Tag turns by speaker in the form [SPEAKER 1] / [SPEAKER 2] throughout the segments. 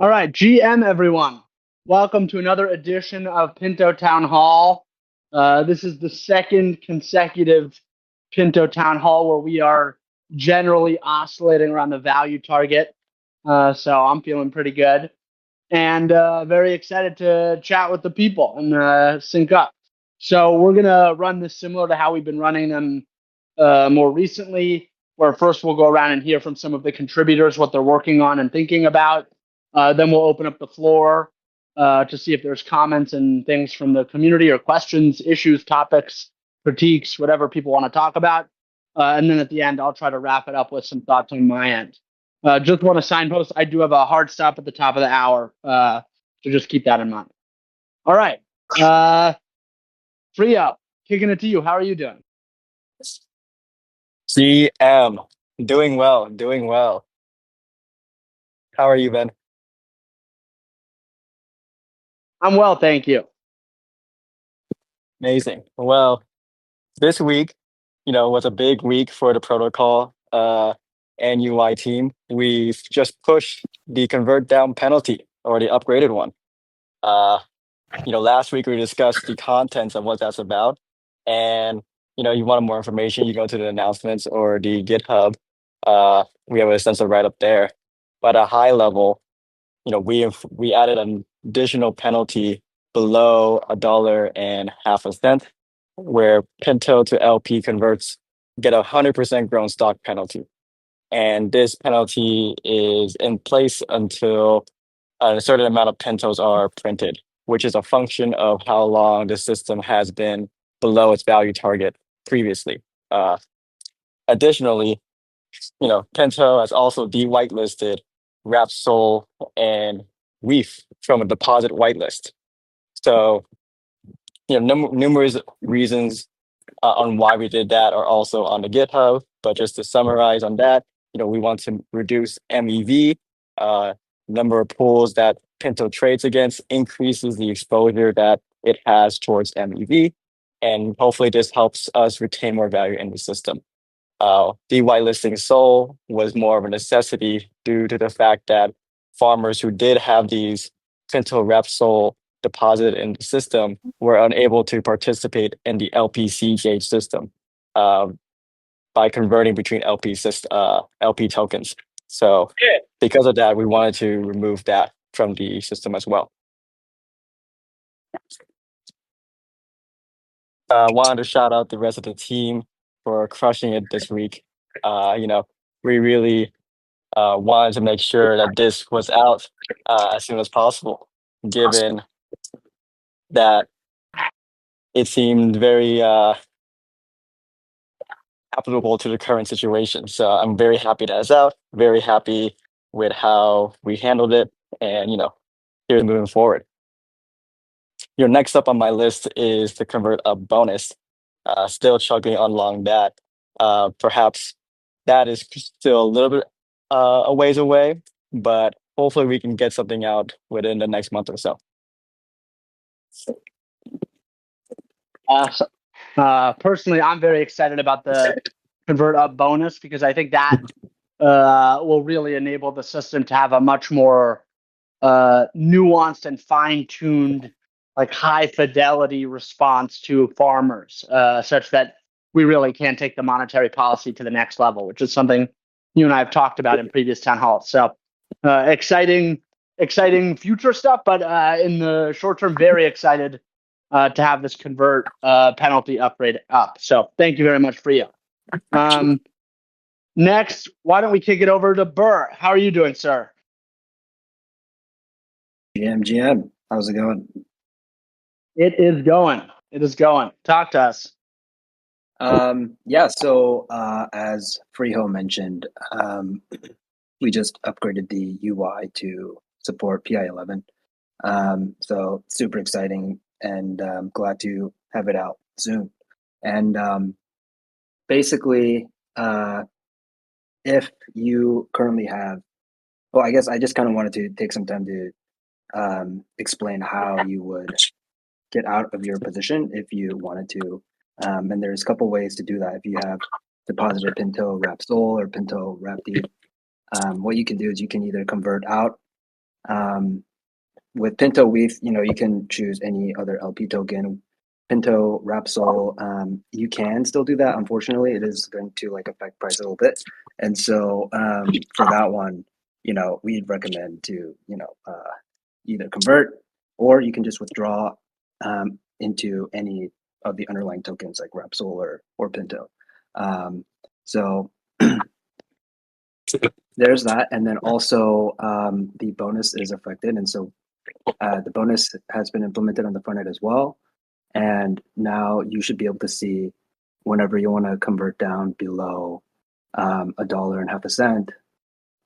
[SPEAKER 1] All right, GM everyone. Welcome to another edition of Pinto Town Hall. This is the second consecutive Pinto Town Hall where we are generally oscillating around the value target. So I'm feeling pretty good and very excited to chat with the people and sync up. So we're going to run this similar to how we've been running them more recently, where first we'll go around and hear from some of the contributors what they're working on and thinking about. Then we'll open up the floor to see if there's comments and things from the community or questions, issues, topics, critiques, whatever people want to talk about. And then at the end, I'll try to wrap it up with some thoughts on my end. Just want to signpost, I do have a hard stop at the top of the hour, so just keep that in mind. All right. Frio, kicking it to you. How are you doing?
[SPEAKER 2] GM, doing well, doing well. How are you, Ben?
[SPEAKER 1] I'm well, thank you.
[SPEAKER 2] Amazing. Well, this week, was a big week for the protocol and UI team. We've just pushed the convert down penalty or the upgraded one. Uh, last week we discussed the contents of what that's about. And, you wanted more information, you go to the announcements or the GitHub. We have a sensor right up there. But at a high level, we added an additional penalty below $1.50, where Pinto to LP converts get 100% grown stock penalty. And this penalty is in place until a certain amount of Pintos are printed, which is a function of how long the system has been below its value target previously. Additionally, Pinto has also de-whitelisted WRAP-SOL and WETH from a deposit whitelist. So, numerous reasons on why we did that are also on the GitHub. But just to summarize on that, we want to reduce MEV, number of pools that Pinto trades against increases the exposure that it has towards MEV. And hopefully this helps us retain more value in the system. De-whitelisting SOL was more of a necessity due to the fact that farmers who did have these Pinto rep SOL deposited in the system were unable to participate in the LPC gauge system by converting between LP tokens. So because of that, we wanted to remove that from the system as well. Wanted to shout out the rest of the team for crushing it this week. We really wanted to make sure that this was out as soon as possible, given that it seemed very applicable to the current situation. So I'm very happy that it's out, very happy with how we handled it, and here's moving forward. Next up on my list is the convert up bonus. Still chugging along that. Perhaps that is still a little bit a ways away, but hopefully we can get something out within the next month or so.
[SPEAKER 1] Awesome. Personally, I'm very excited about the convert up bonus because I think that will really enable the system to have a much more nuanced and fine-tuned, like high fidelity response to farmers, such that we really can take the monetary policy to the next level, which is something you and I have talked about in previous town halls. So exciting future stuff, but in the short term, very excited to have this convert penalty upgrade up. So thank you very much, Frio. Next, why don't we kick it over to Burr? How are you doing, sir?
[SPEAKER 3] GM, how's it going?
[SPEAKER 1] It is going. It is going. Talk to us.
[SPEAKER 3] So as Freeho mentioned, we just upgraded the UI to support PI11. So super exciting, and glad to have it out soon. And basically, if you currently have, well, I guess I just kind of wanted to take some time to explain how you would get out of your position if you wanted to. And there's a couple ways to do that. If you have deposited Pinto wrap SOL or Pinto wrap D, what you can do is you can either convert out With Pinto WETH, you can choose any other LP token. Pinto-WSOL, you can still do that. Unfortunately, it is going to affect price a little bit. And so for that one, we'd recommend to, either convert or you can just withdraw into any of the underlying tokens like WRAP-SOL or Pinto. So there's that. And then also the bonus is affected. And so the bonus has been implemented on the front end as well. And now you should be able to see whenever you want to convert down below $1.50,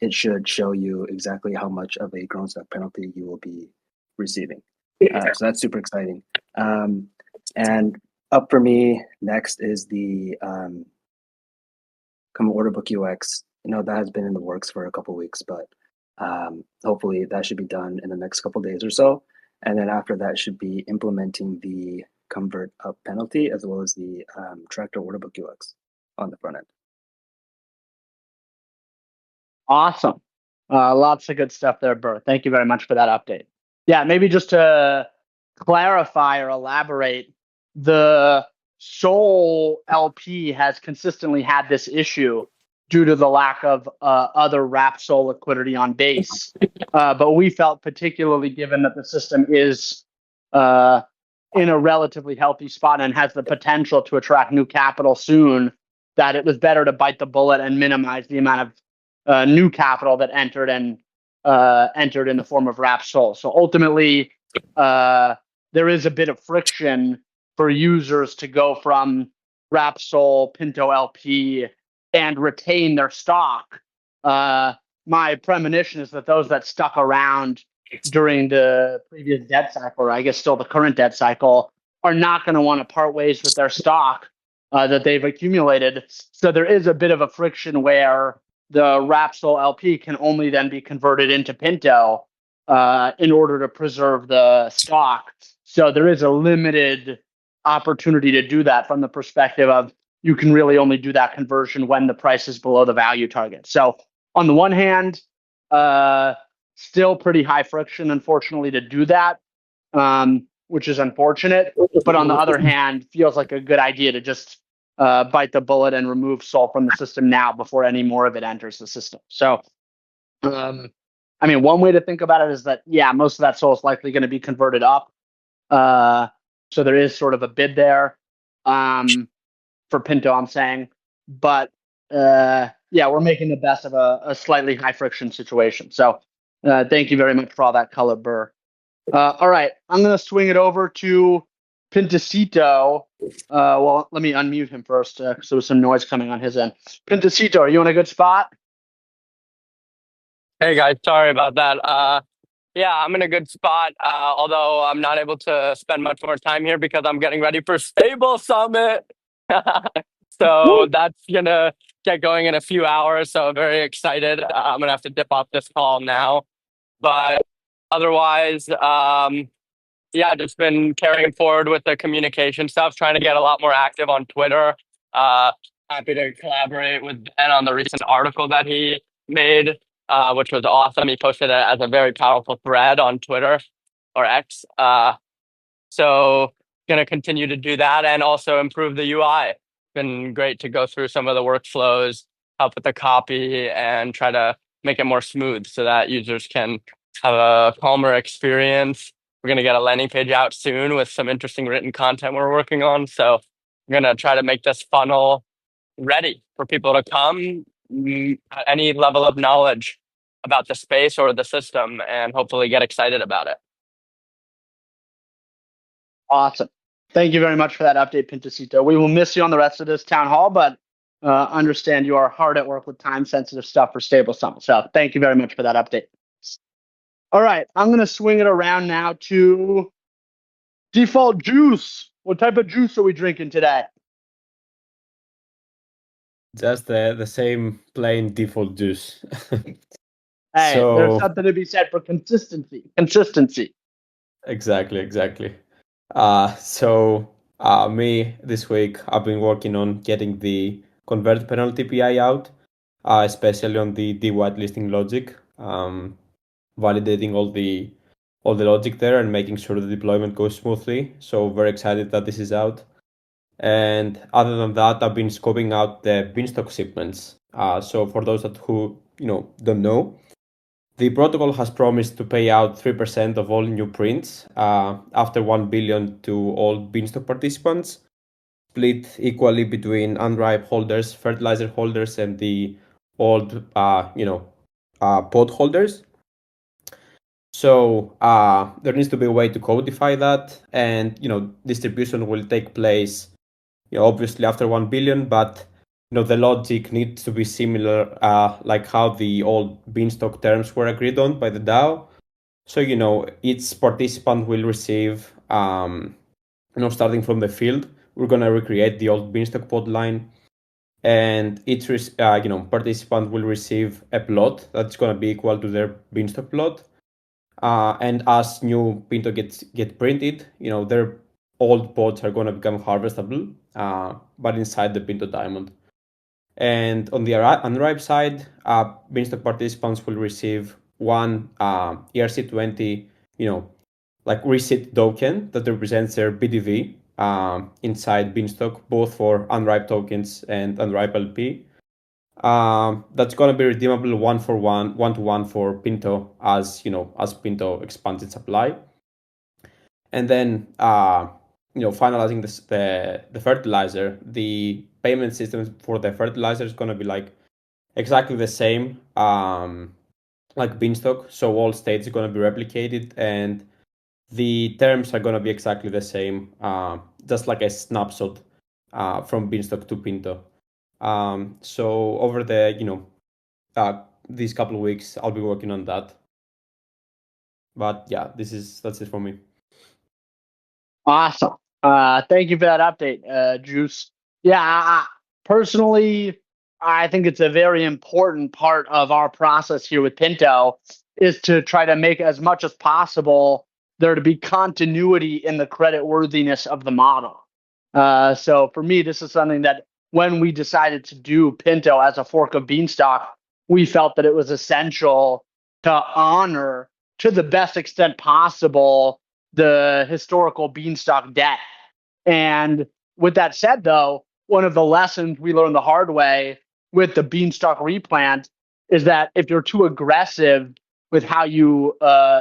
[SPEAKER 3] it should show you exactly how much of a grown stock penalty you will be receiving. So that's super exciting. And up for me next is the order book UX. That has been in the works for a couple of weeks, but hopefully that should be done in the next couple of days or so. And then after that should be implementing the convert up penalty as well as the tractor order book UX on the front end.
[SPEAKER 1] Awesome. Lots of good stuff there, Burr. Thank you very much for that update. Yeah, maybe just to clarify or elaborate, the Sol LP has consistently had this issue due to the lack of other WRAP-SOL liquidity on base. But we felt, particularly given that the system is in a relatively healthy spot and has the potential to attract new capital soon, that it was better to bite the bullet and minimize the amount of new capital that entered in the form of WRAP-SOL. So ultimately, there is a bit of friction for users to go from WRAP-SOL, Pinto LP, and retain their stock. My premonition is that those that stuck around during the previous debt cycle, or I guess still the current debt cycle, are not going to want to part ways with their stock that they've accumulated. So there is a bit of a friction where the WRAP-SOL LP can only then be converted into Pinto in order to preserve the stock. So there is a limited opportunity to do that from the perspective of you can really only do that conversion when the price is below the value target. So on the one hand, still pretty high friction, unfortunately, to do that, which is unfortunate. But on the other hand, feels like a good idea to just bite the bullet and remove SOL from the system now before any more of it enters the system. So, one way to think about it is that, yeah, most of that SOL is likely going to be converted up. So there is sort of a bid there for Pinto, I'm saying. But, yeah, we're making the best of a slightly high friction situation. So thank you very much for all that color, Burr. All right, I'm going to swing it over to Pintosito. Well, let me unmute him first because there was some noise coming on his end. Pintosito, are you in a good spot?
[SPEAKER 4] Hey guys, sorry about that. Yeah, I'm in a good spot, although I'm not able to spend much more time here because I'm getting ready for Stable Summit. So that's gonna get going in a few hours, so I'm very excited. I'm gonna have to dip off this call now. But otherwise, yeah, just been carrying forward with the communication stuff, trying to get a lot more active on Twitter. Happy to collaborate with Ben on the recent article that he made, which was awesome. He posted it as a very powerful thread on Twitter or X. So going to continue to do that and also improve the UI. Been great to go through some of the workflows, help with the copy, and try to make it more smooth so that users can have a calmer experience. We're going to get a landing page out soon with some interesting written content we're working on. So we're going to try to make this funnel ready for people to come at any level of knowledge about the space or the system and hopefully get excited about it.
[SPEAKER 1] Awesome. Thank you very much for that update, Pintosito. We will miss you on the rest of this town hall, but understand you are hard at work with time-sensitive stuff for Stable Summit. So thank you very much for that update. All right, I'm going to swing it around now to Default Juice. What type of juice are we drinking today?
[SPEAKER 5] Just the same plain default juice.
[SPEAKER 1] Hey,
[SPEAKER 5] So-
[SPEAKER 1] there's something to be said for consistency.
[SPEAKER 5] Exactly. Me this week, I've been working on getting the convert penalty PI out, especially on the whitelisting logic. validating all the logic there and making sure the deployment goes smoothly. So very excited that this is out. And other than that, I've been scoping out the Beanstalk shipments. So for those who don't know, the protocol has promised to pay out 3% of all new prints after 1 billion to all Beanstalk participants, split equally between unripe holders, fertilizer holders, and the old pod holders. So there needs to be a way to codify that, and distribution will take place, obviously after 1 billion, but the logic needs to be similar, like how the old Beanstalk terms were agreed on by the DAO. So each participant will receive, starting from the field, we're gonna recreate the old Beanstalk pod line, and each participant will receive a plot that's gonna be equal to their Beanstalk plot. And as new Pinto get printed, their old pods are going to become harvestable, but inside the Pinto diamond. And on the unripe side, Beanstalk participants will receive one ERC20, like receipt token that represents their BDV inside Beanstalk, both for unripe tokens and unripe LP. That's going to be redeemable one to one for Pinto as Pinto expands its supply. And then finalizing the fertilizer, the payment system for the fertilizer is going to be like exactly the same like Beanstalk. So all states are going to be replicated, and the terms are going to be exactly the same, just like a snapshot from Beanstalk to Pinto. So over the these couple of weeks, I'll be working on that. But yeah, that's it for me.
[SPEAKER 1] Awesome. Thank you for that update, Juice. Yeah, personally, I think it's a very important part of our process here with Pinto is to try to make as much as possible there to be continuity in the credit worthiness of the model. So for me, this is something that when we decided to do Pinto as a fork of Beanstalk, we felt that it was essential to honor to the best extent possible the historical Beanstalk debt. And with that said, though, one of the lessons we learned the hard way with the Beanstalk replant is that if you're too aggressive with how you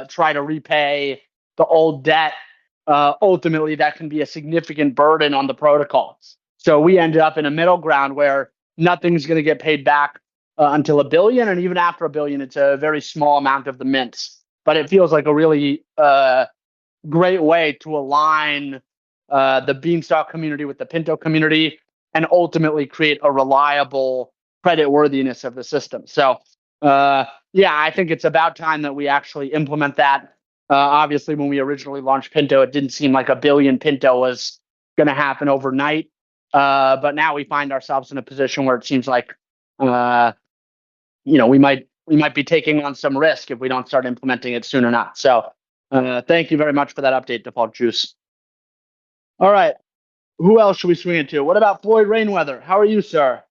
[SPEAKER 1] try to repay the old debt, ultimately that can be a significant burden on the protocols. So we ended up in a middle ground where nothing's going to get paid back until 1 billion, and even after 1 billion, it's a very small amount of the mints. But it feels like a really great way to align the Beanstalk community with the Pinto community and ultimately create a reliable credit worthiness of the system. So, yeah, I think it's about time that we actually implement that. Obviously, when we originally launched Pinto, it didn't seem like 1 billion Pinto was going to happen overnight. But now we find ourselves in a position where it seems like, we might be taking on some risk if we don't start implementing it soon enough. So, thank you very much for that update, Default Juice. All right. Who else should we swing into? What about Floyd Rainweather? How are you, sir?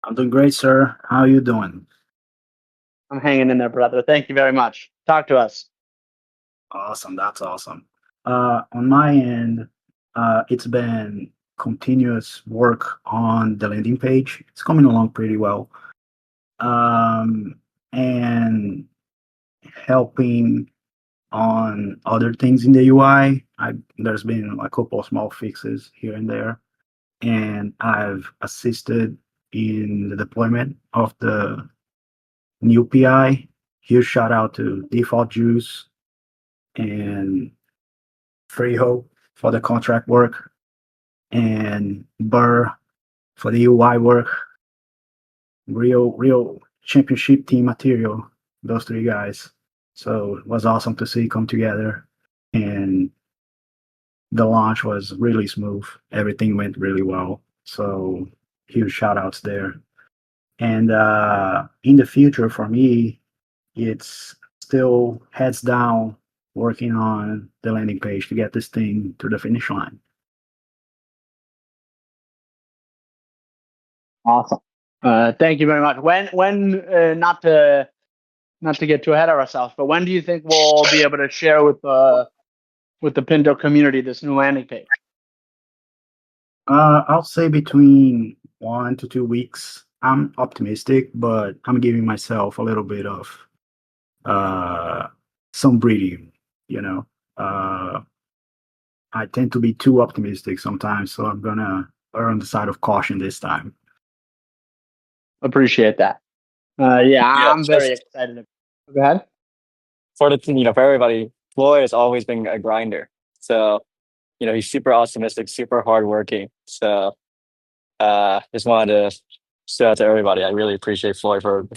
[SPEAKER 6] I'm doing great, sir. How are you doing?
[SPEAKER 1] I'm hanging in there, brother. Thank you very much. Talk to us.
[SPEAKER 6] Awesome. That's awesome. On my end, it's been continuous work on the landing page. It's coming along pretty well. And helping on other things in the UI. There's been a couple of small fixes here and there, and I've assisted in the deployment of the new PI. Huge shout out to Default Juice and Freeho for the contract work, and Burr for the UI work. Real championship team material, those three guys. So it was awesome to see come together, and the launch was really smooth. Everything went really well. So huge shout outs there. And in the future for me, it's still heads down working on the landing page to get this thing to the finish line.
[SPEAKER 1] Awesome. Thank you very much. When not to not to get too ahead of ourselves, but when do you think we'll be able to share with the Pinto community this new landing page?
[SPEAKER 6] I'll say between 1 to 2 weeks. I'm optimistic, but I'm giving myself a little bit of some breathing. I tend to be too optimistic sometimes, so I'm gonna err on the side of caution this time.
[SPEAKER 1] Appreciate that.
[SPEAKER 2] Yeah,
[SPEAKER 1] I'm very
[SPEAKER 2] just
[SPEAKER 1] excited. Go ahead.
[SPEAKER 2] for for everybody, Floyd has always been a grinder. So, he's super optimistic, super hardworking. So, just wanted to say that to everybody. I really appreciate Floyd for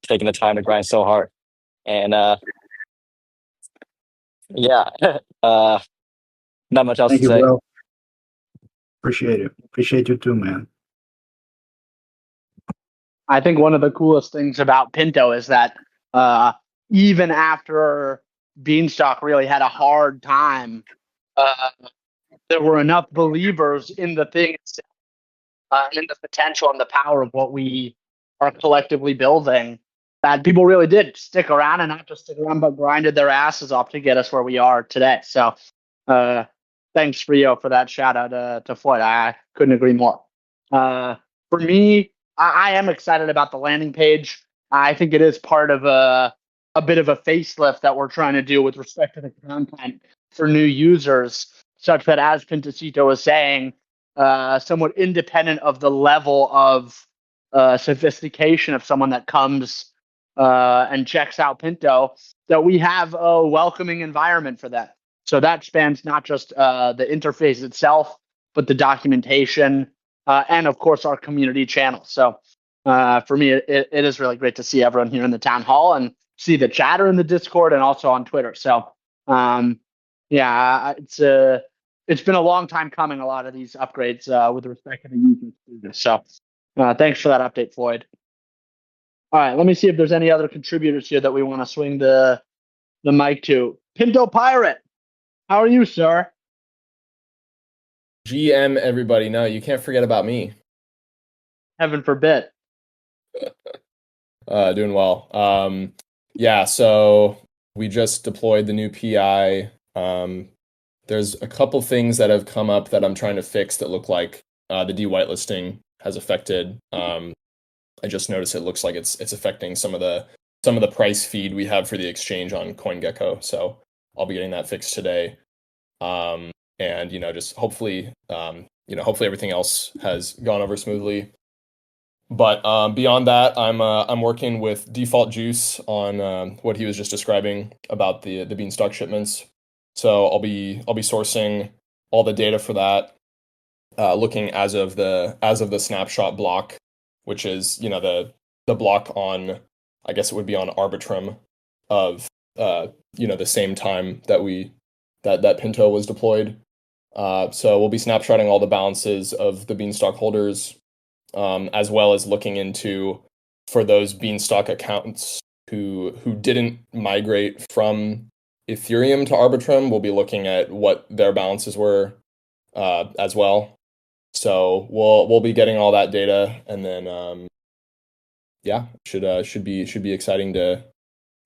[SPEAKER 2] taking the time to grind so hard. And yeah, not much else
[SPEAKER 6] Thank
[SPEAKER 2] to
[SPEAKER 6] you,
[SPEAKER 2] say.
[SPEAKER 6] bro. Appreciate it. Appreciate you too, man.
[SPEAKER 1] I think one of the coolest things about Pinto is that even after Beanstalk really had a hard time, there were enough believers in the thing, in the potential and the power of what we are collectively building, that people really did stick around, and not just stick around, but grinded their asses off to get us where we are today. So thanks, Rio, for that shout out to Floyd. I couldn't agree more. For me, I am excited about the landing page. I think it is part of a bit of a facelift that we're trying to do with respect to the content for new users, such that, as Pintosito was saying, somewhat independent of the level of sophistication of someone that comes and checks out Pinto, that we have a welcoming environment for that. So that spans not just the interface itself, but the documentation, and of course our community channel. So for me, it is really great to see everyone here in the town hall and see the chatter in the Discord and also on Twitter. So it's been a long time coming, a lot of these upgrades with respect to the user. So thanks for that update, Floyd. All right, let me see if there's any other contributors here that we want to swing the mic to. Pinto Pirate, how are you, sir?
[SPEAKER 7] GM, everybody. No, you can't forget about me.
[SPEAKER 1] Heaven forbid.
[SPEAKER 7] Doing well. Yeah, so we just deployed the new PI. There's a couple things that have come up that I'm trying to fix that look like the de-whitelisting has affected. I just noticed it looks like it's affecting some of the price feed we have for the exchange on CoinGecko. So I'll be getting that fixed today. And just hopefully everything else has gone over smoothly. But beyond that, I'm working with Default Juice on what he was just describing about the Beanstalk shipments. So I'll be sourcing all the data for that, looking as of the snapshot block, which is the block on, I guess it would be on Arbitrum of the same time that Pinto was deployed. So we'll be snapshotting all the balances of the Beanstalk holders, as well as looking into, for those Beanstalk accounts who didn't migrate from Ethereum to Arbitrum, we'll be looking at what their balances were as well. So we'll be getting all that data, and then should be exciting to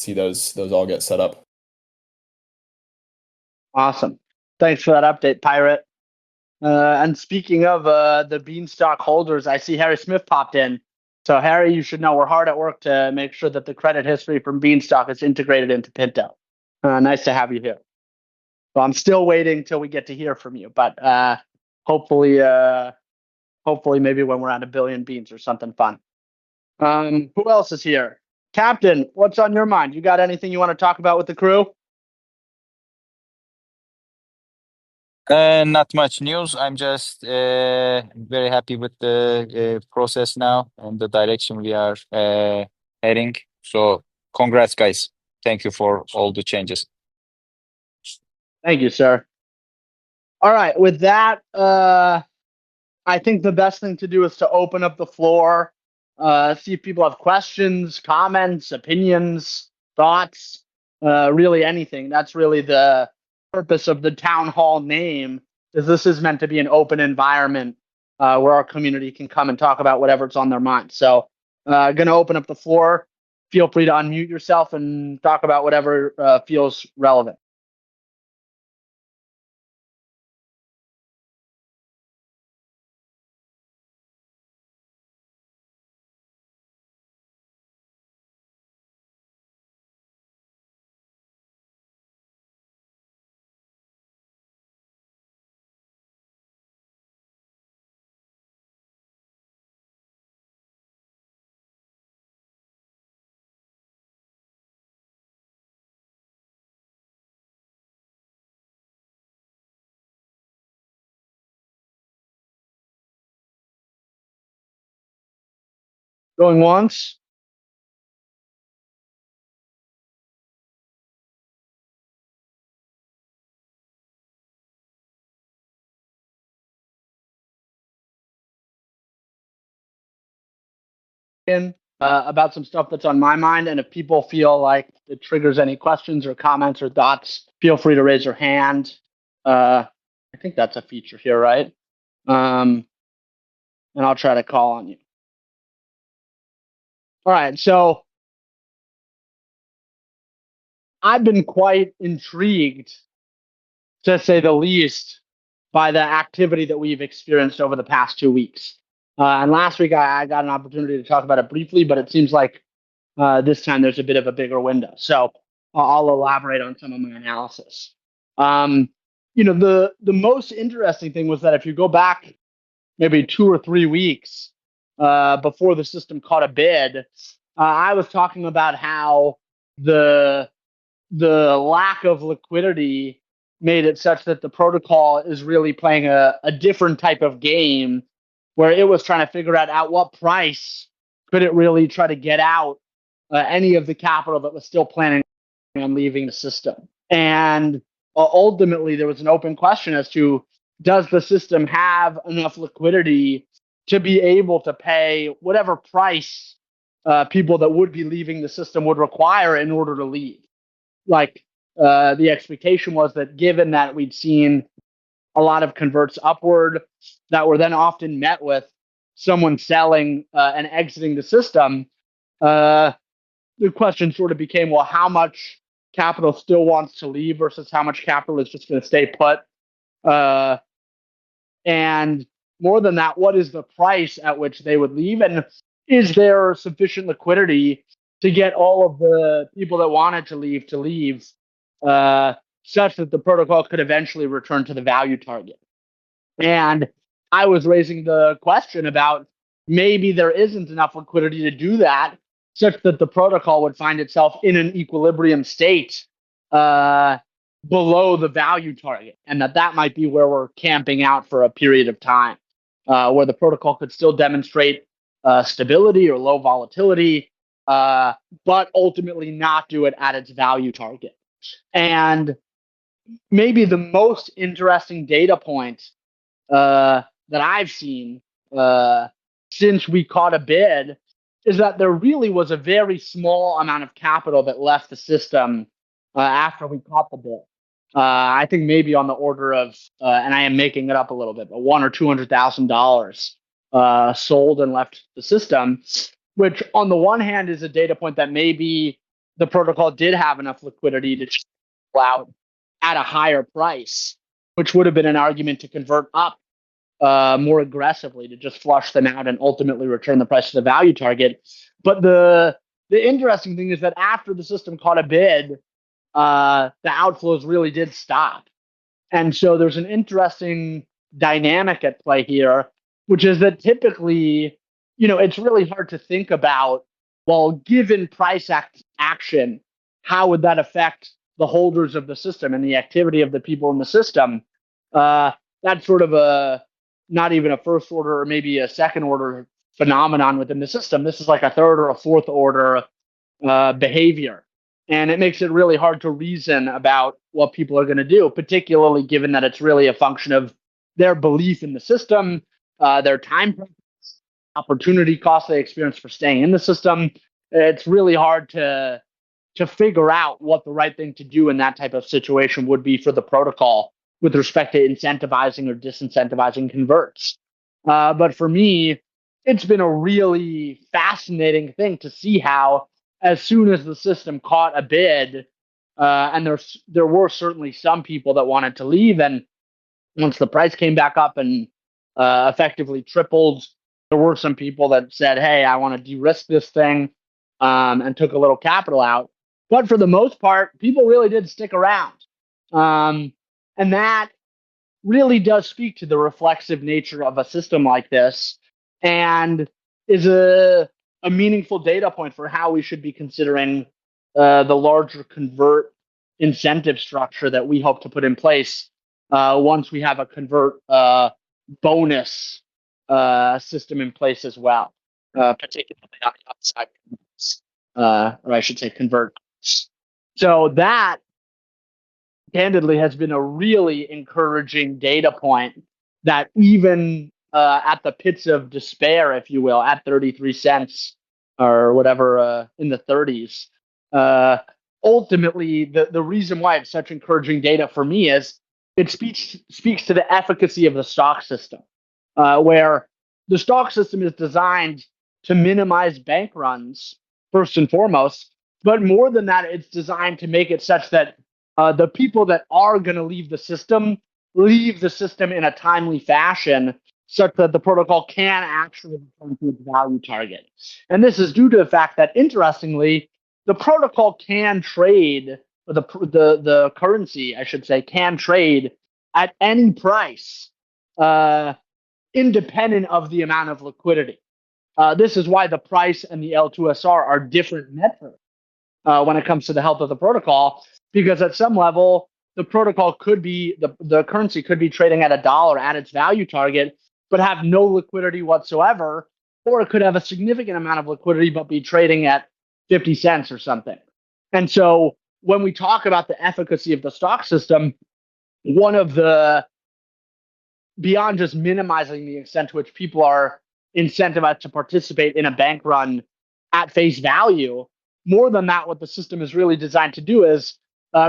[SPEAKER 7] see those all get set up.
[SPEAKER 1] Awesome. Thanks for that update, Pirate. And speaking of the Beanstalk holders, I see Harry Smith popped in. So Harry, you should know we're hard at work to make sure that the credit history from Beanstalk is integrated into Pinto. Nice to have you here. So I'm still waiting till we get to hear from you, but hopefully maybe when we're at 1 billion beans or something fun. Who else is here? Captain, what's on your mind? You got anything you want to talk about with the crew?
[SPEAKER 8] Not much news. I'm just very happy with the process now and the direction we are heading. So congrats, guys. Thank you for all the changes.
[SPEAKER 1] Thank you, sir. All right, with that, I think the best thing to do is to open up the floor, see if people have questions, comments, opinions, thoughts, really anything. That's really the purpose of the town hall name, is this is meant to be an open environment where our community can come and talk about whatever's on their mind. So going to open up the floor. feel free to unmute yourself and talk about whatever feels relevant. Going once. About some stuff that's on my mind, and if people feel like it triggers any questions or comments or thoughts, feel free to raise your hand. I think that's a feature here, right? And I'll try to call on you. All right, so I've been quite intrigued, to say the least, by the activity that we've experienced over the past 2 weeks. And last week I got an opportunity to talk about it briefly, but it seems like this time there's a bit of a bigger window. So I'll elaborate on some of my analysis. The most interesting thing was that if you go back maybe 2 or 3 weeks before the system caught a bid, I was talking about how the lack of liquidity made it such that the protocol is really playing a different type of game, where it was trying to figure out at what price could it really try to get out any of the capital that was still planning on leaving the system. And ultimately, there was an open question as to, does the system have enough liquidity to be able to pay whatever price people that would be leaving the system would require in order to leave? Like, the expectation was that, given that we'd seen a lot of converts upward that were then often met with someone selling and exiting the system, the question sort of became, well, how much capital still wants to leave versus how much capital is just going to stay put? And more than that, what is the price at which they would leave? And is there sufficient liquidity to get all of the people that wanted to leave, such that the protocol could eventually return to the value target? And I was raising the question about maybe there isn't enough liquidity to do that, such that the protocol would find itself in an equilibrium state below the value target, and that might be where we're camping out for a period of time, where the protocol could still demonstrate stability or low volatility, but ultimately not do it at its value target. And maybe the most interesting data point that I've seen since we caught a bid is that there really was a very small amount of capital that left the system after we caught the bid. I think maybe on the order of, and I am making it up a little bit, but $100,000 or $200,000 sold and left the system, which on the one hand is a data point that maybe the protocol did have enough liquidity to go out at a higher price, which would have been an argument to convert up more aggressively to just flush them out and ultimately return the price to the value target. But the interesting thing is that after the system caught a bid, the outflows really did stop. And so there's an interesting dynamic at play here, which is that typically, it's really hard to think about, well, given price action, how would that affect the holders of the system and the activity of the people in the system? That's sort of not even a first order or maybe a second order phenomenon within the system. This is like a third or a fourth order behavior. And it makes it really hard to reason about what people are going to do, particularly given that it's really a function of their belief in the system, their time preference, opportunity cost they experience for staying in the system. It's really hard to figure out what the right thing to do in that type of situation would be for the protocol with respect to incentivizing or disincentivizing converts. But for me, it's been a really fascinating thing to see how, as soon as the system caught a bid, and there were certainly some people that wanted to leave, and once the price came back up and effectively tripled, there were some people that said, hey, I want to de-risk this thing, and took a little capital out. But for the most part, people really did stick around. And that really does speak to the reflexive nature of a system like this, and is a meaningful data point for how we should be considering the larger convert incentive structure that we hope to put in place once we have a convert bonus system in place as well, particularly on the upside, or I should say convert. So that, candidly, has been a really encouraging data point that even at the pits of despair, if you will, at 33 cents or whatever in the 30s, ultimately, the reason why it's such encouraging data for me is it speaks to the efficacy of the stock system, where the stock system is designed to minimize bank runs, first and foremost, but more than that, it's designed to make it such that the people that are going to leave the system in a timely fashion, such that the protocol can actually return to its value target. And this is due to the fact that, interestingly, the protocol can trade, or the currency, I should say, can trade at any price, independent of the amount of liquidity. This is why the price and the L2SR are different metrics when it comes to the health of the protocol, because at some level, the protocol could be, the currency could be trading at $1 at its value target, but have no liquidity whatsoever, or it could have a significant amount of liquidity, but be trading at 50 cents or something. And so when we talk about the efficacy of the stock system, one of the, beyond just minimizing the extent to which people are incentivized to participate in a bank run at face value, more than that, what the system is really designed to do is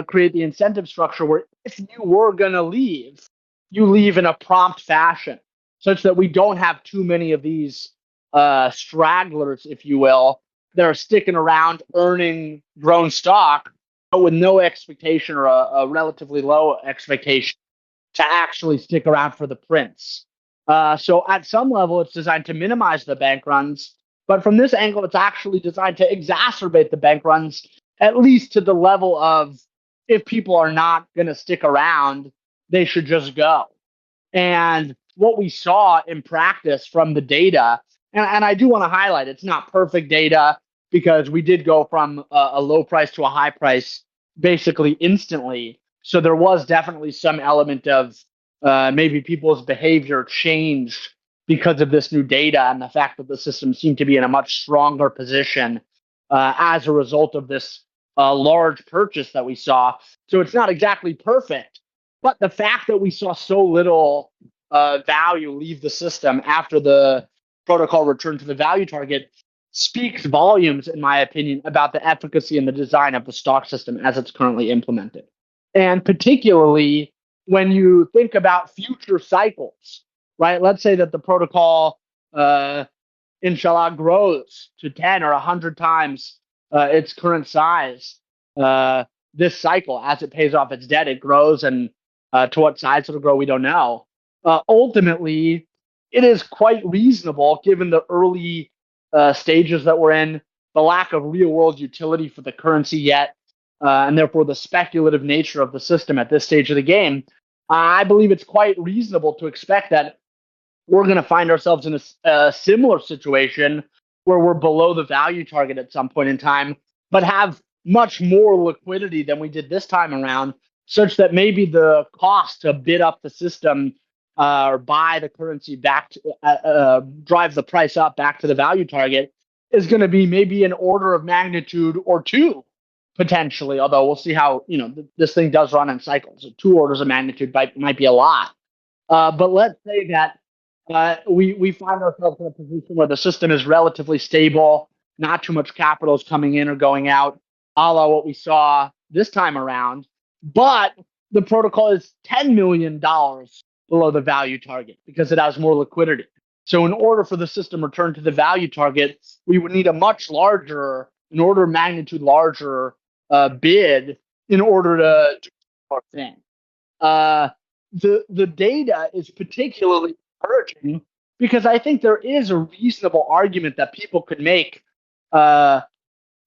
[SPEAKER 1] create the incentive structure where if you were going to leave, you leave in a prompt fashion, such that we don't have too many of these stragglers, if you will, that are sticking around earning grown stock, but with no expectation, or a relatively low expectation to actually stick around for the prints. So at some level, it's designed to minimize the bank runs, but from this angle, it's actually designed to exacerbate the bank runs, at least to the level of, if people are not going to stick around, they should just go. And what we saw in practice from the data, and I do want to highlight, it's not perfect data, because we did go from a low price to a high price basically instantly. So there was definitely some element of maybe people's behavior changed because of this new data and the fact that the system seemed to be in a much stronger position as a result of this large purchase that we saw. So it's not exactly perfect, but the fact that we saw so little value leave the system after the protocol returned to the value target speaks volumes, in my opinion, about the efficacy and the design of the stock system as it's currently implemented. And particularly when you think about future cycles, right? Let's say that the protocol, inshallah, grows to 10 or 100 times its current size this cycle. As it pays off its debt, it grows, and to what size it'll grow, we don't know. Ultimately, it is quite reasonable, given the early stages that we're in, the lack of real-world utility for the currency yet, and therefore the speculative nature of the system at this stage of the game. I believe it's quite reasonable to expect that we're going to find ourselves in a similar situation where we're below the value target at some point in time, but have much more liquidity than we did this time around, such that maybe the cost to bid up the system or buy the currency back to drive the price up back to the value target is going to be maybe an order of magnitude or two, potentially, although we'll see how, this thing does run in cycles. So 2 orders of magnitude might be a lot. But let's say that we find ourselves in a position where the system is relatively stable, not too much capital is coming in or going out, a la what we saw this time around, but the protocol is $10 million below the value target because it has more liquidity. So in order for the system to return to the value target, we would need a much larger an order of magnitude larger bid in order to do more thing. The data is particularly encouraging because I think there is a reasonable argument that people could make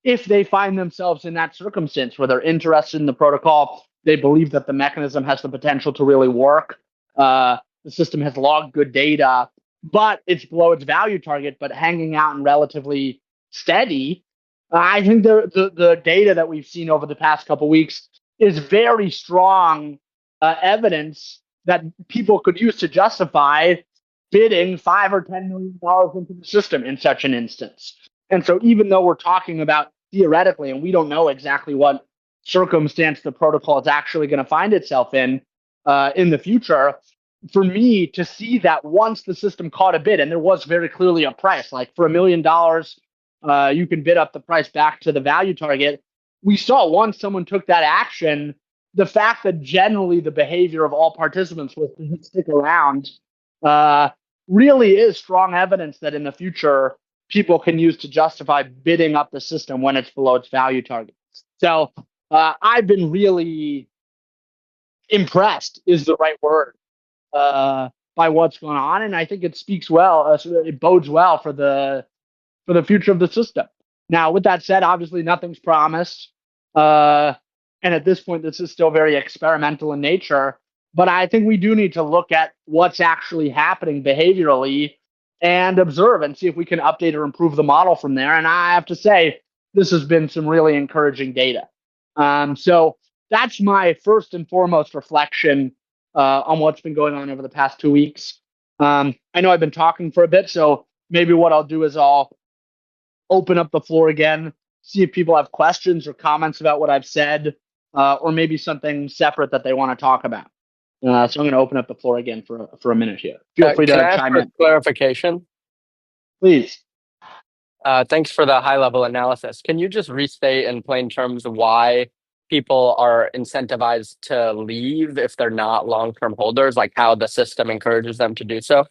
[SPEAKER 1] if they find themselves in that circumstance where they're interested in the protocol, they believe that the mechanism has the potential to really work. The system has logged good data, but it's below its value target, but hanging out and relatively steady. I think the data that we've seen over the past couple weeks is very strong evidence that people could use to justify bidding $5 or $10 million into the system in such an instance. And so even though we're talking about theoretically, and we don't know exactly what circumstance the protocol is actually going to find itself in the future, for me to see that once the system caught a bid, and there was very clearly a price, like for $1 million, you can bid up the price back to the value target. We saw once someone took that action, the fact that generally the behavior of all participants was to stick around really is strong evidence that in the future, people can use to justify bidding up the system when it's below its value target. So I've been really impressed is the right word by what's going on. And I think it speaks well, it bodes well for the future of the system. Now, with that said, obviously nothing's promised. And at this point, this is still very experimental in nature. But I think we do need to look at what's actually happening behaviorally and observe and see if we can update or improve the model from there. And I have to say, this has been some really encouraging data. So that's my first and foremost reflection on what's been going on over the past 2 weeks. I know I've been talking for a bit, so maybe what I'll do is I'll open up the floor again, see if people have questions or comments about what I've said, or maybe something separate that they want to talk about. So I'm going to open up the floor again for a minute here. Feel free to chime in.
[SPEAKER 4] Clarification?
[SPEAKER 1] Please.
[SPEAKER 4] Thanks for the high-level analysis. Can you just restate in plain terms why people are incentivized to leave if they're not long-term holders, like how the system encourages them to do so?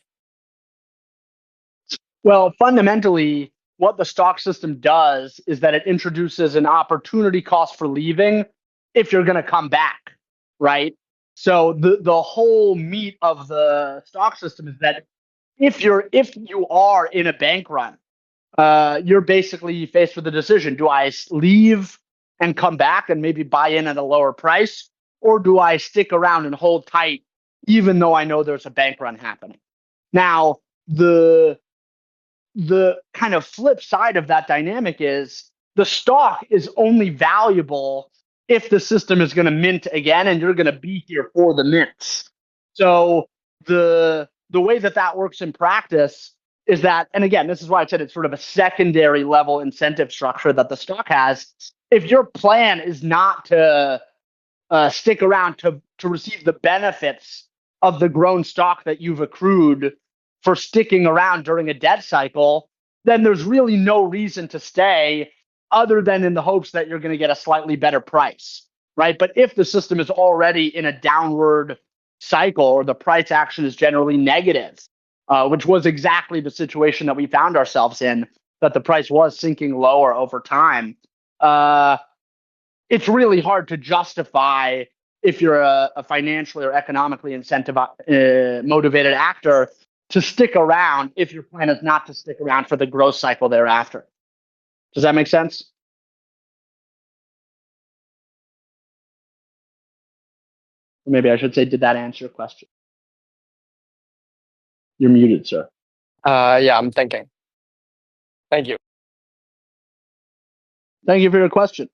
[SPEAKER 1] Well, fundamentally, what the stock system does is that it introduces an opportunity cost for leaving if you're going to come back, right? So the whole meat of the stock system is that if you are in a bank run, you're basically faced with a decision. Do I leave and come back and maybe buy in at a lower price? Or do I stick around and hold tight even though I know there's a bank run happening? Now, the kind of flip side of that dynamic is the stock is only valuable if the system is going to mint again and you're going to be here for the mints. So the way that works in practice is that, and again, this is why I said it's sort of a secondary level incentive structure that the stock has. If your plan is not to stick around to receive the benefits of the grown stock that you've accrued for sticking around during a debt cycle, then there's really no reason to stay other than in the hopes that you're going to get a slightly better price, right? But if the system is already in a downward cycle or the price action is generally negative, which was exactly the situation that we found ourselves in, that the price was sinking lower over time, it's really hard to justify if you're a financially or economically motivated actor to stick around if your plan is not to stick around for the growth cycle thereafter. Does that make sense? Or maybe I should say, did that answer your question? You're muted, sir.
[SPEAKER 4] Yeah, I'm thinking. Thank you.
[SPEAKER 1] Thank you for your question.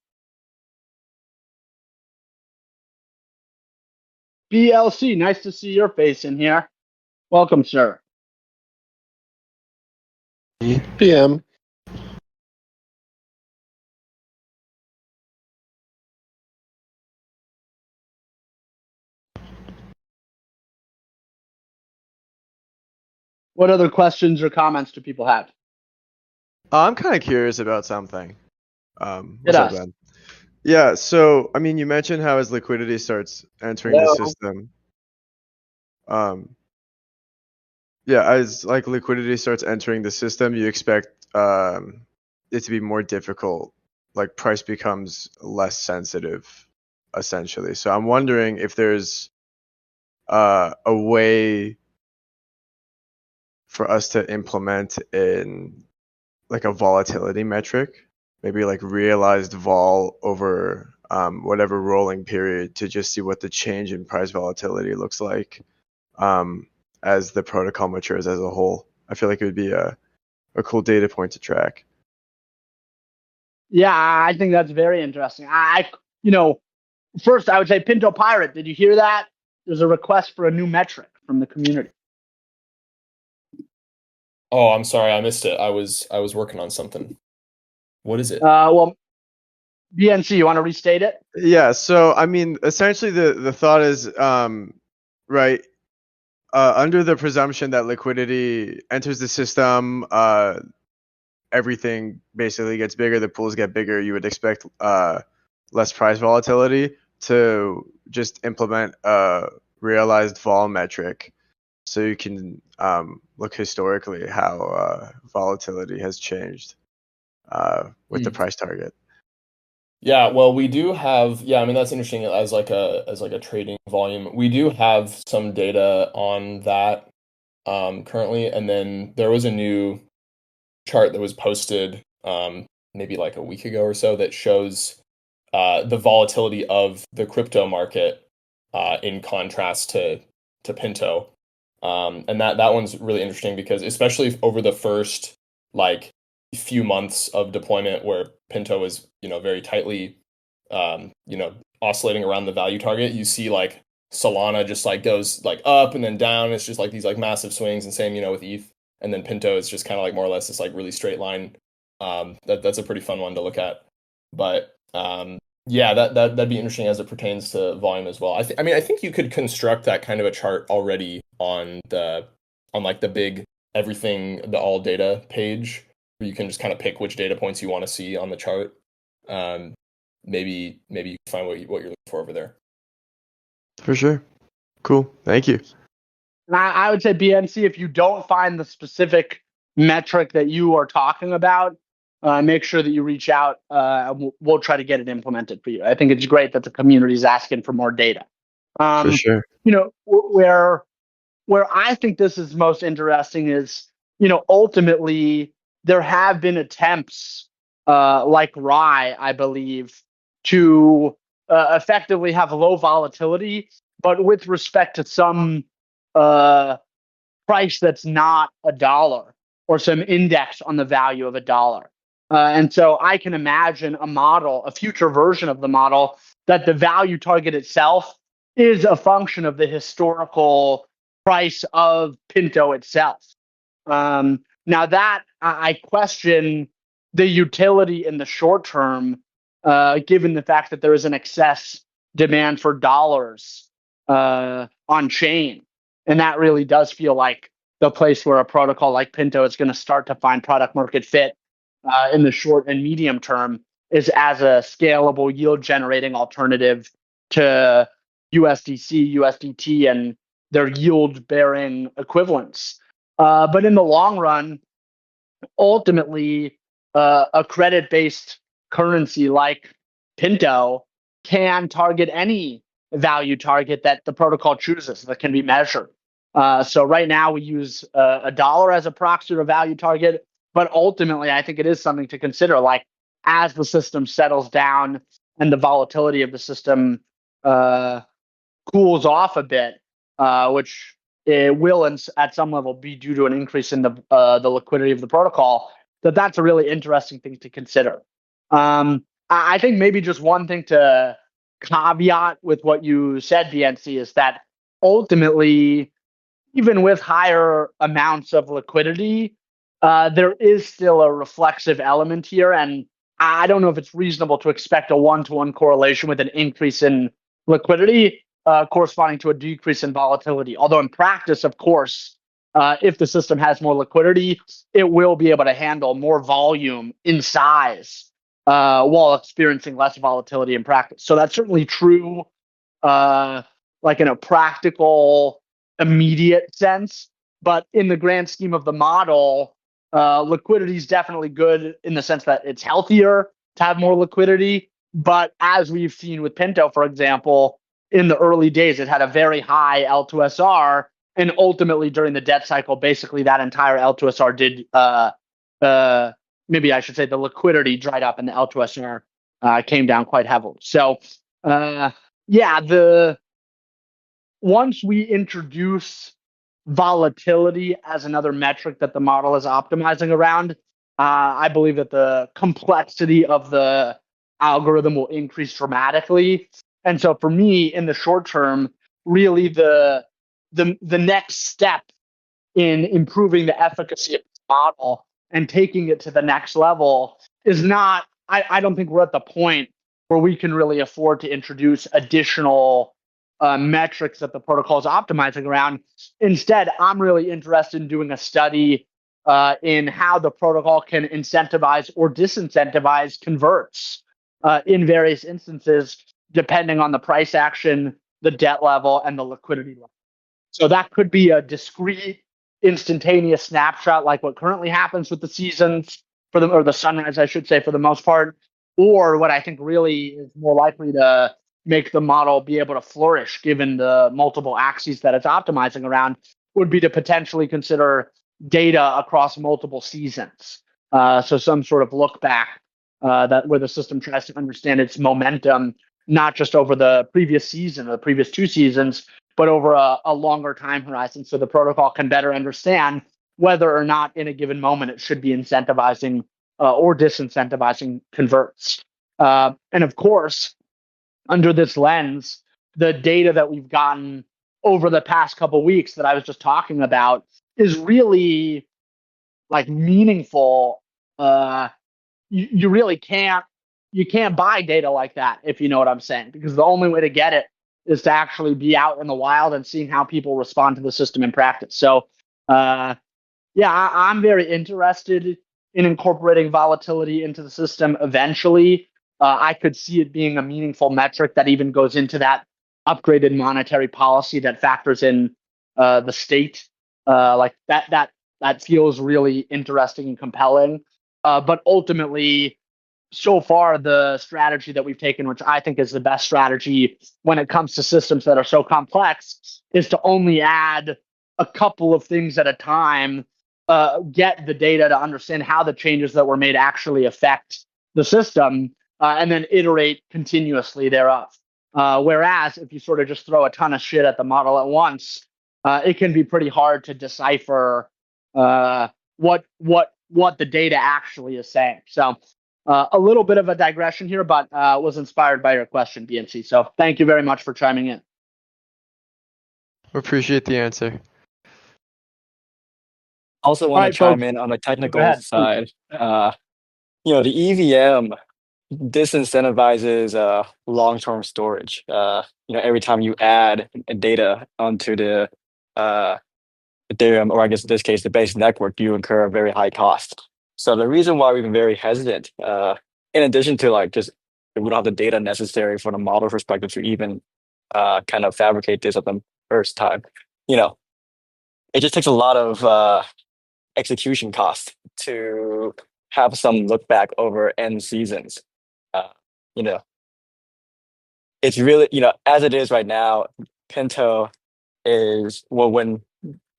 [SPEAKER 1] BLC, nice to see your face in here. Welcome, sir.
[SPEAKER 9] PM.
[SPEAKER 1] What other questions or comments do people have?
[SPEAKER 9] I'm kind of curious about something.
[SPEAKER 1] Hit us.
[SPEAKER 9] Ben? Yeah, so I mean, you mentioned how as liquidity starts entering the system, as like liquidity starts entering the system, you expect it to be more difficult like price becomes less sensitive, essentially. So I'm wondering if there's a way for us to implement in like a volatility metric, maybe like realized vol over whatever rolling period, to just see what the change in price volatility looks like as the protocol matures as a whole. I feel like it would be a cool data point to track.
[SPEAKER 1] Yeah, I think that's very interesting. First I would say Pinto Pirate. Did you hear that? There's a request for a new metric from the community.
[SPEAKER 7] Oh, I'm sorry, I missed it. I was working on something. What is it?
[SPEAKER 1] Well, BNC, you want to restate it?
[SPEAKER 9] Yeah. So I mean, essentially the thought is right. Under the presumption that liquidity enters the system, everything basically gets bigger, the pools get bigger, you would expect less price volatility, to just implement a realized vol metric so you can look historically how volatility has changed with the price target.
[SPEAKER 7] Yeah, well, we do have, yeah, I mean, that's interesting as like a trading volume. We do have some data on that currently, and then there was a new chart that was posted maybe like a week ago or so that shows the volatility of the crypto market in contrast to Pinto. And that one's really interesting because especially over the first like few months of deployment where Pinto was, very tightly, oscillating around the value target, you see like Solana just like goes like up and then down. It's just like these like massive swings, and same, with ETH. And then Pinto is just kind of like more or less this like really straight line. That's a pretty fun one to look at. But yeah, that'd be interesting as it pertains to volume as well. I think you could construct that kind of a chart already on like the big everything, the all data page, where you can just kind of pick which data points you want to see on the chart. Maybe you can find what you're looking for over there.
[SPEAKER 9] For sure. Cool. Thank you.
[SPEAKER 1] And I would say, BNC, if you don't find the specific metric that you are talking about, make sure that you reach out. We'll try to get it implemented for you. I think it's great that the community is asking for more data.
[SPEAKER 9] For sure.
[SPEAKER 1] Where I think this is most interesting is, ultimately there have been attempts like Rye, I believe, to effectively have low volatility, but with respect to some price that's not $1 or some index on the value of $1. And so I can imagine a future version of the model, that the value target itself is a function of the historical price of Pinto itself. Now that I question the utility in the short term, given the fact that there is an excess demand for dollars on chain. And that really does feel like the place where a protocol like Pinto is going to start to find product market fit in the short and medium term, is as a scalable yield generating alternative to USDC, USDT, and their yield bearing equivalents. But in the long run, ultimately, a credit based currency like Pinto can target any value target that the protocol chooses that can be measured. So right now we use $1 as a proxy or value target, but ultimately I think it is something to consider. Like, as the system settles down and the volatility of the system cools off a bit, which it will at some level be due to an increase in the liquidity of the protocol, that's a really interesting thing to consider. I think maybe just one thing to caveat with what you said, BNC, is that ultimately, even with higher amounts of liquidity, there is still a reflexive element here. And I don't know if it's reasonable to expect a one-to-one correlation with an increase in liquidity corresponding to a decrease in volatility. Although in practice, of course, if the system has more liquidity, it will be able to handle more volume in size while experiencing less volatility in practice. So that's certainly true, like in a practical, immediate sense. But in the grand scheme of the model, liquidity is definitely good in the sense that it's healthier. to have more liquidity. But as we've seen with Pinto, for example, in the early days, it had a very high L2SR. And ultimately, during the debt cycle, basically that entire L2SR did, maybe I should say the liquidity dried up and the L2SR came down quite heavily. So, once we introduce volatility as another metric that the model is optimizing around, I believe that the complexity of the algorithm will increase dramatically. And so for me, in the short term, really the next step in improving the efficacy of the model and taking it to the next level is not, I don't think we're at the point where we can really afford to introduce additional metrics that the protocol is optimizing around. Instead, I'm really interested in doing a study in how the protocol can incentivize or disincentivize converts in various instances, depending on the price action, the debt level, and the liquidity level. So that could be a discrete, instantaneous snapshot, like what currently happens with the seasons or the sunrise, I should say, for the most part. Or what I think really is more likely to make the model be able to flourish, given the multiple axes that it's optimizing around, would be to potentially consider data across multiple seasons. So some sort of look back that where the system tries to understand its momentum, not just over the previous season or the previous two seasons, but over a longer time horizon, so the protocol can better understand whether or not in a given moment it should be incentivizing or disincentivizing converts. And of course, under this lens, the data that we've gotten over the past couple of weeks that I was just talking about is really like meaningful. You really can't buy data like that, if you know what I'm saying, because the only way to get it is to actually be out in the wild and seeing how people respond to the system in practice. So, I'm very interested in incorporating volatility into the system eventually. I could see it being a meaningful metric that even goes into that upgraded monetary policy that factors in the state. Like that feels really interesting and compelling. But ultimately, so far, the strategy that we've taken, which I think is the best strategy when it comes to systems that are so complex, is to only add a couple of things at a time, get the data to understand how the changes that were made actually affect the system, and then iterate continuously thereof. Whereas if you sort of just throw a ton of shit at the model at once, it can be pretty hard to decipher what the data actually is saying. So a little bit of a digression here, but was inspired by your question, BNC. So thank you very much for chiming in.
[SPEAKER 9] Appreciate the answer.
[SPEAKER 2] Also want to chime in on the technical side. The EVM disincentivizes long-term storage. Every time you add data onto the Ethereum, or I guess in this case, the base network, you incur a very high cost. So the reason why we've been very hesitant, in addition to we don't have the data necessary from a model perspective to even kind of fabricate this at the first time, it just takes a lot of execution cost to have some look back over end seasons. It's really, as it is right now, Pinto is, when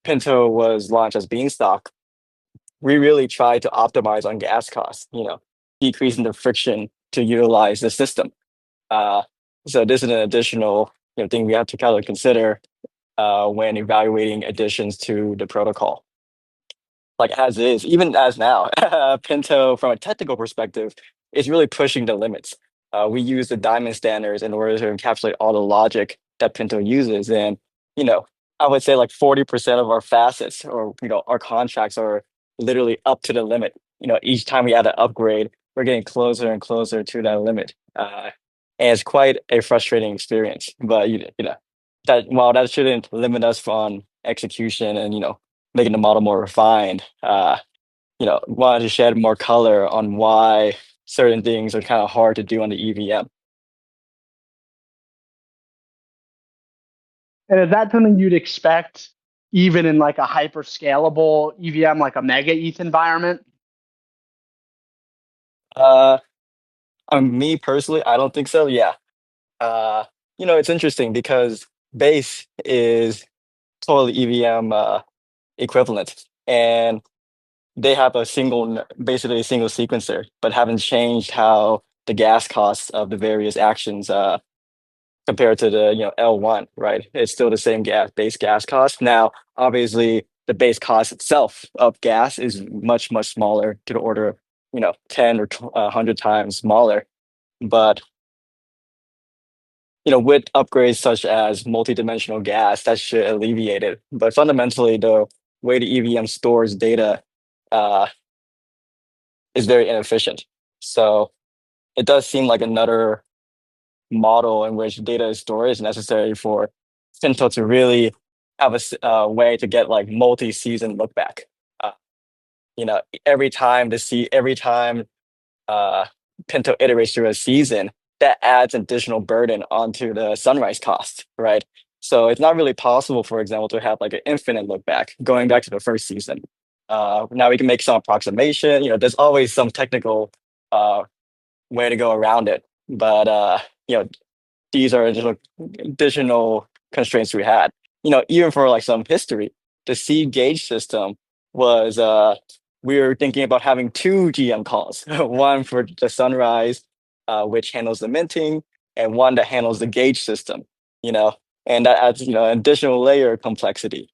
[SPEAKER 2] Pinto was launched as Beanstalk, we really tried to optimize on gas costs, decreasing the friction to utilize the system. So this is an additional thing we have to kind of consider when evaluating additions to the protocol. Like as is, even as now, Pinto, from a technical perspective, is really pushing the limits. We use the diamond standards in order to encapsulate all the logic that Pinto uses. And, I would say 40% of our facets or, our contracts are literally up to the limit. Each time we add an upgrade, we're getting closer and closer to that limit. And it's quite a frustrating experience. But, that while that shouldn't limit us from execution and, making the model more refined, wanted to shed more color on why certain things are kind of hard to do on the EVM.
[SPEAKER 1] And is that something you'd expect even in a hyper scalable EVM, like a mega ETH environment?
[SPEAKER 2] Me personally, I don't think so. Yeah. It's interesting because base is totally EVM equivalent, and they have basically a single sequencer, but haven't changed how the gas costs of the various actions compared to the L1, right? It's still the same base gas cost. Now, obviously, the base cost itself of gas is much, much smaller, to the order of 10 or 100 times smaller. But with upgrades such as multi-dimensional gas, that should alleviate it. But fundamentally, the way the EVM stores data uh, is very inefficient. So it does seem like another model in which data is stored is necessary for Pinto to really have a way to get like multi-season look back. Uh, every time uh, Pinto iterates through a season, that adds additional burden onto the sunrise cost, right? So it's not really possible, for example, to have like an infinite look back, going back to the first season. Now we can make some approximation. There's always some technical way to go around it, but these are additional constraints we had. Even for like some history, the seed gauge system was we were thinking about having two GM calls, one for the sunrise, which handles the minting, and one that handles the gauge system. And that adds an additional layer of complexity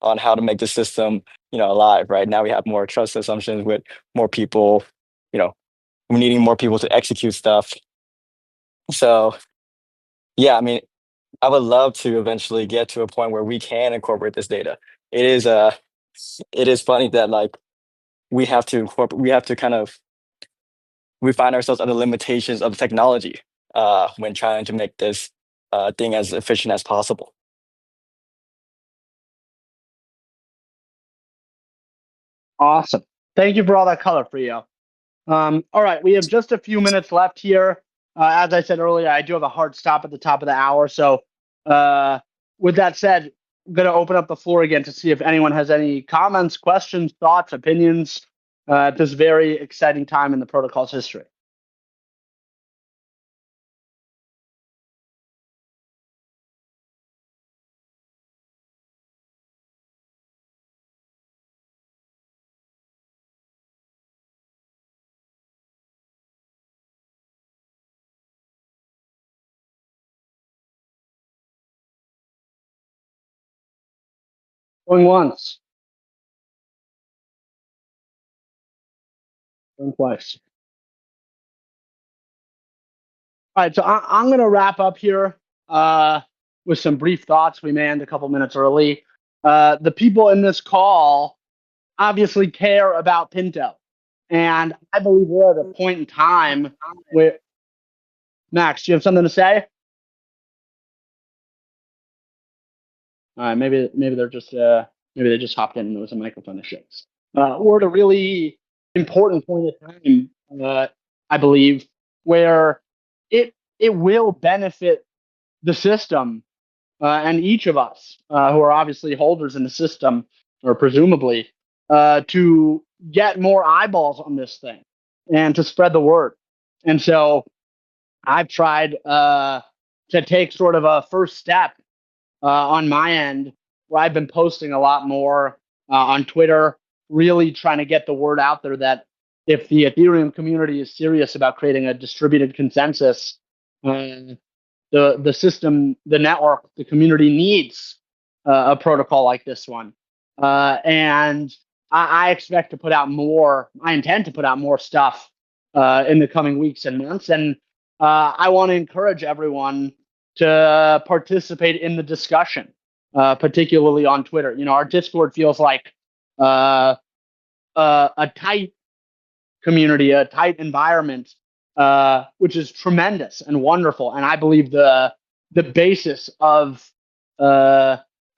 [SPEAKER 2] on how to make the system alive. Right now we have more trust assumptions with more people, we're needing more people to execute stuff. So yeah, I mean, I would love to eventually get to a point where we can incorporate this data. It is funny that like we have to kind of we find ourselves at the limitations of technology when trying to make this thing as efficient as possible.
[SPEAKER 1] Awesome. Thank you for all that color, Frio. All right, we have just a few minutes left here. As I said earlier, I do have a hard stop at the top of the hour. So with that said, I'm going to open up the floor again to see if anyone has any comments, questions, thoughts, opinions at this very exciting time in the protocol's history. Going once. Going twice. All right, so I'm going to wrap up here with some brief thoughts. We may end a couple minutes early. The people in this call obviously care about Pinto. And I believe we're at a point in time where, Max, do you have something to say? All right, maybe they're just maybe they just hopped in and there was a microphone issue. We're at a really important point of time, I believe, where it will benefit the system and each of us who are obviously holders in the system, or presumably, to get more eyeballs on this thing and to spread the word. And so I've tried to take sort of a first step on my end, where I've been posting a lot more on Twitter, really trying to get the word out there that if the Ethereum community is serious about creating a distributed consensus, the system, the network, the community needs a protocol like this one. And I expect to put out more, I intend to put out more stuff in the coming weeks and months. And I want to encourage everyone to participate in the discussion, particularly on Twitter. Our Discord feels like a tight community, a tight environment, which is tremendous and wonderful. And I believe the basis of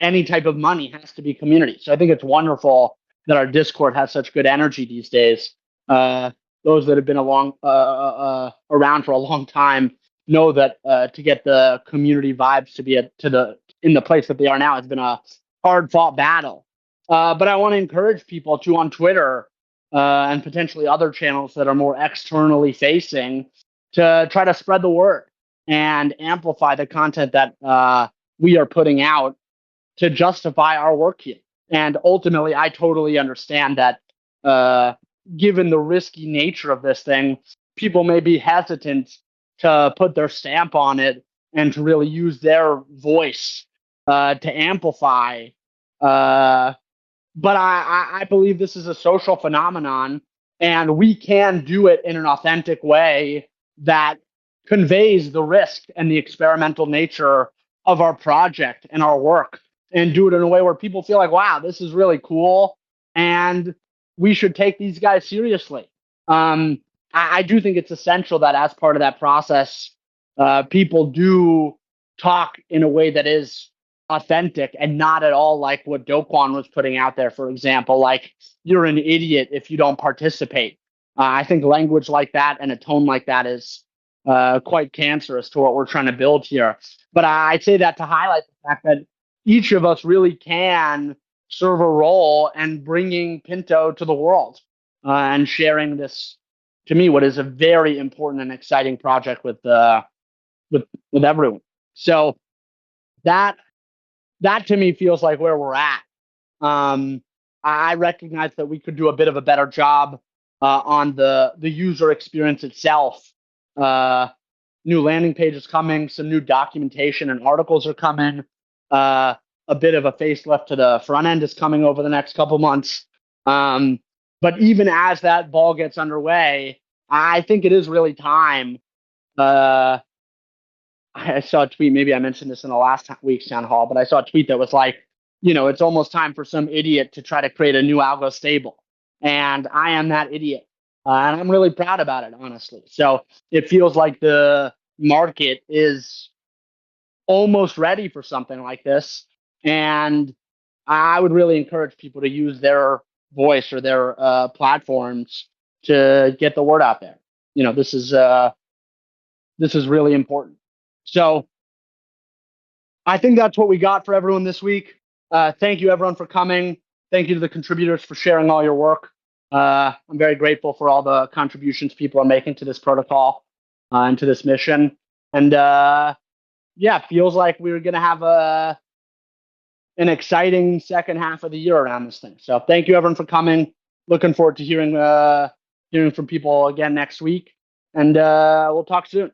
[SPEAKER 1] any type of money has to be community. So I think it's wonderful that our Discord has such good energy these days. Those that have been around for a long time know that to get the community vibes to be in the place that they are now has been a hard fought battle. But I want to encourage people to on Twitter and potentially other channels that are more externally facing to try to spread the word and amplify the content that we are putting out to justify our work here. And ultimately, I totally understand that given the risky nature of this thing, people may be hesitant to put their stamp on it and to really use their voice to amplify. But I believe this is a social phenomenon, and we can do it in an authentic way that conveys the risk and the experimental nature of our project and our work, and do it in a way where people feel like, wow, this is really cool, and we should take these guys seriously. I do think it's essential that as part of that process, people do talk in a way that is authentic and not at all like what Doquan was putting out there, for example, like you're an idiot if you don't participate. I think language like that and a tone like that is quite cancerous to what we're trying to build here. But I say that to highlight the fact that each of us really can serve a role in bringing Pinto to the world and sharing this, to me, what is a very important and exciting project with everyone. So that to me feels like where we're at. I recognize that we could do a bit of a better job on the user experience itself. New landing page is coming, some new documentation and articles are coming. A bit of a facelift to the front end is coming over the next couple months. But even as that ball gets underway, I think it is really time. I saw a tweet, maybe I mentioned this in the last week's town hall, but I saw a tweet that was like, it's almost time for some idiot to try to create a new algo stable. And I am that idiot. And I'm really proud about it, honestly. So it feels like the market is almost ready for something like this. And I would really encourage people to use their voice or their platforms to get the word out there. This is really important. So I think that's what we got for everyone this week. Thank you, everyone, for coming. Thank you to the contributors for sharing all your work. I'm very grateful for all the contributions people are making to this protocol and to this mission. And feels like we're going to have an exciting second half of the year around this thing. So thank you, everyone, for coming. Looking forward to hearing from people again next week. And we'll talk soon.